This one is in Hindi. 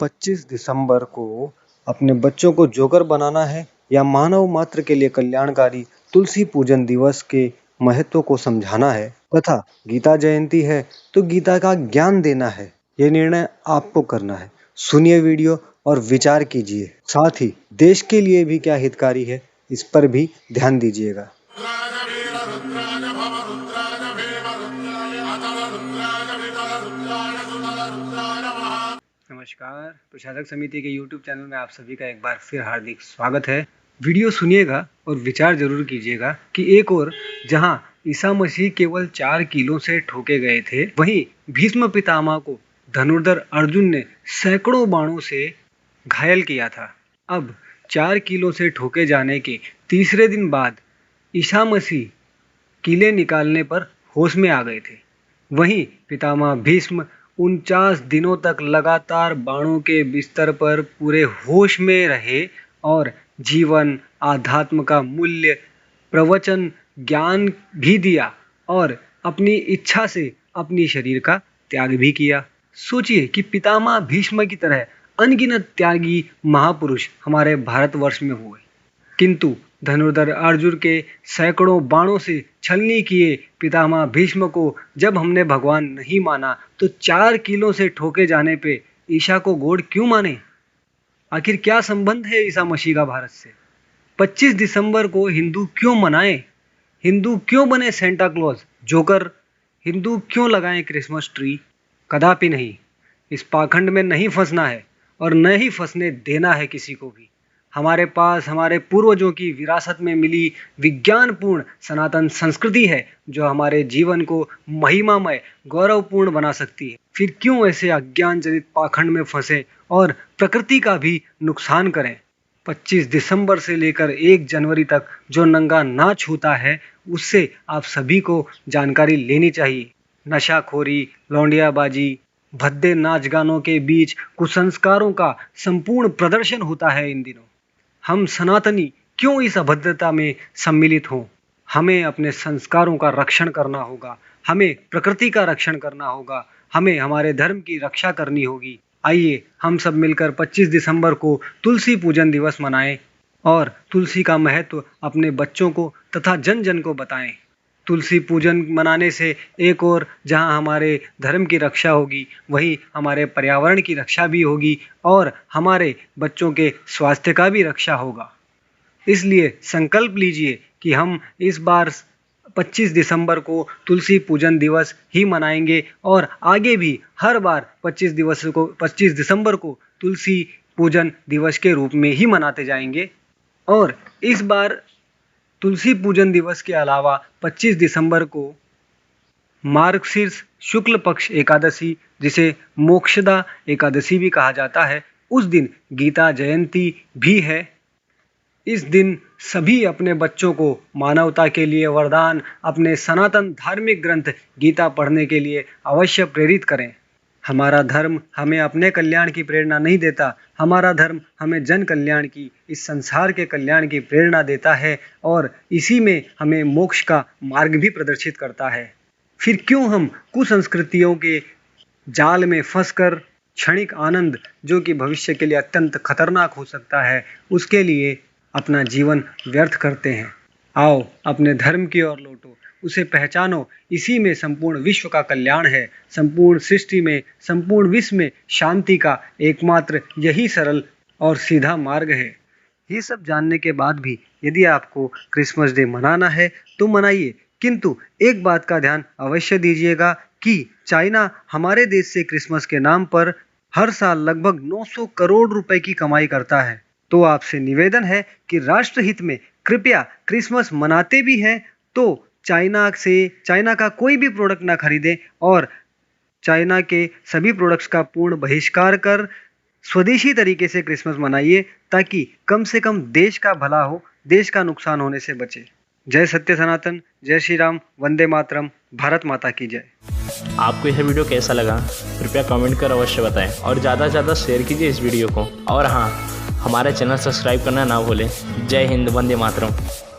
25 दिसंबर को अपने बच्चों को जोकर बनाना है या मानव मात्र के लिए कल्याणकारी तुलसी पूजन दिवस के महत्व को समझाना है तथा गीता जयंती है तो गीता का ज्ञान देना है, यह निर्णय आपको करना है। सुनिए वीडियो और विचार कीजिए। साथ ही देश के लिए भी क्या हितकारी है इस पर भी ध्यान दीजिएगा। नमस्कार, प्रशासक समिति के YouTube चैनल में आप सभी का एक बार फिर हार्दिक स्वागत है। वीडियो सुनिएगा और विचार जरूर कीजिएगा कि एक और जहां ईसा मसीह केवल 4 किलो से ठोके गए थे, वहीं भीष्म पितामह को धनुर्धर अर्जुन ने सैकड़ों बाणों से घायल किया था। अब 4 किलो से ठोके जाने के तीसरे दिन बाद ईसा मसीह कीले निकालने पर होश में आ गए थे। वहीं पितामह भीष्म 49 दिनों तक लगातार बाणों के बिस्तर पर पूरे होश में रहे और जीवन, आध्यात्म का मूल्य, प्रवचन, ज्ञान भी दिया और अपनी इच्छा से अपनी शरीर का त्याग भी किया। सोचिए कि पितामह भीष्म की तरह अनगिनत त्यागी महापुरुष हमारे भारतवर्ष में हुए, किंतु धनुर्धर अर्जुन के सैकड़ों बाणों से छलनी किए पितामह भीष्म को जब हमने भगवान नहीं माना तो 4 किलो से ठोके जाने पे ईसा को गॉड क्यों माने? आखिर क्या संबंध है ईसा मसीह का भारत से? 25 दिसंबर को हिंदू क्यों मनाएं? हिंदू क्यों बने सेंटा क्लॉज, जोकर? हिंदू क्यों लगाएं क्रिसमस ट्री? कदापि नहीं। इस पाखंड में नहीं फंसना है और न ही फंसने देना है किसी को भी। हमारे पास हमारे पूर्वजों की विरासत में मिली विज्ञानपूर्ण सनातन संस्कृति है जो हमारे जीवन को महिमामय, गौरवपूर्ण बना सकती है। फिर क्यों ऐसे अज्ञान जनित पाखंड में फंसे और प्रकृति का भी नुकसान करें? 25 दिसंबर से लेकर 1 जनवरी तक जो नंगा ना छूता है उससे आप सभी को जानकारी लेनी चाहिए। नशाखोरी, लौंडियाबाजी, भद्दे नाच गानों के बीच कुसंस्कारों का संपूर्ण प्रदर्शन होता है इन दिनों। हम सनातनी क्यों इस अभद्रता में सम्मिलित हों? हमें अपने संस्कारों का रक्षण करना होगा, हमें प्रकृति का रक्षण करना होगा, हमें हमारे धर्म की रक्षा करनी होगी। आइए हम सब मिलकर 25 दिसंबर को तुलसी पूजन दिवस मनाएं और तुलसी का महत्व अपने बच्चों को तथा जन जन को बताएं। तुलसी पूजन मनाने से एक और जहां हमारे धर्म की रक्षा होगी, वहीं हमारे पर्यावरण की रक्षा भी होगी और हमारे बच्चों के स्वास्थ्य का भी रक्षा होगा। इसलिए संकल्प लीजिए कि हम इस बार 25 दिसंबर को तुलसी पूजन दिवस ही मनाएंगे और आगे भी हर बार 25 दिसंबर को तुलसी पूजन दिवस के रूप में ही मनाते जाएंगे। और इस बार तुलसी पूजन दिवस के अलावा 25 दिसंबर को मार्गशीर्ष शुक्ल पक्ष एकादशी, जिसे मोक्षदा एकादशी भी कहा जाता है, उस दिन गीता जयंती भी है। इस दिन सभी अपने बच्चों को मानवता के लिए वरदान, अपने सनातन धार्मिक ग्रंथ गीता पढ़ने के लिए अवश्य प्रेरित करें। हमारा धर्म हमें अपने कल्याण की प्रेरणा नहीं देता, हमारा धर्म हमें जन कल्याण की, इस संसार के कल्याण की प्रेरणा देता है और इसी में हमें मोक्ष का मार्ग भी प्रदर्शित करता है। फिर क्यों हम कुसंस्कृतियों के जाल में फंसकर क्षणिक आनंद, जो कि भविष्य के लिए अत्यंत खतरनाक हो सकता है, उसके लिए अपना जीवन व्यर्थ करते हैं? आओ अपने धर्म की ओर लौटो, उसे पहचानो। इसी में संपूर्ण विश्व का कल्याण है, संपूर्ण सृष्टि में, संपूर्ण विश्व में शांति का एकमात्र यही सरल और सीधा मार्ग है। ये सब जानने के बाद भी यदि आपको क्रिसमस डे मनाना है तो मनाइए, किंतु एक बात का ध्यान अवश्य दीजिएगा कि चाइना हमारे देश से क्रिसमस के नाम पर हर साल लगभग 900 करोड़ रुपए की कमाई करता है। तो आपसे निवेदन है कि राष्ट्रहित में कृपया क्रिसमस मनाते भी हैं तो चाइना का कोई भी प्रोडक्ट ना खरीदें और चाइना के सभी प्रोडक्ट्स का पूर्ण बहिष्कार कर स्वदेशी तरीके से क्रिसमस मनाइए, ताकि कम से कम देश का भला हो, देश का नुकसान होने से बचे। जय सत्य सनातन, जय श्री राम, वंदे मातरम, भारत माता की जय। आपको यह वीडियो कैसा लगा कृपया कमेंट कर अवश्य बताएं और ज़्यादा से ज़्यादा शेयर कीजिए इस वीडियो को। और हाँ, हमारा चैनल सब्सक्राइब करना ना भूलें। जय हिंद, वंदे मातरम।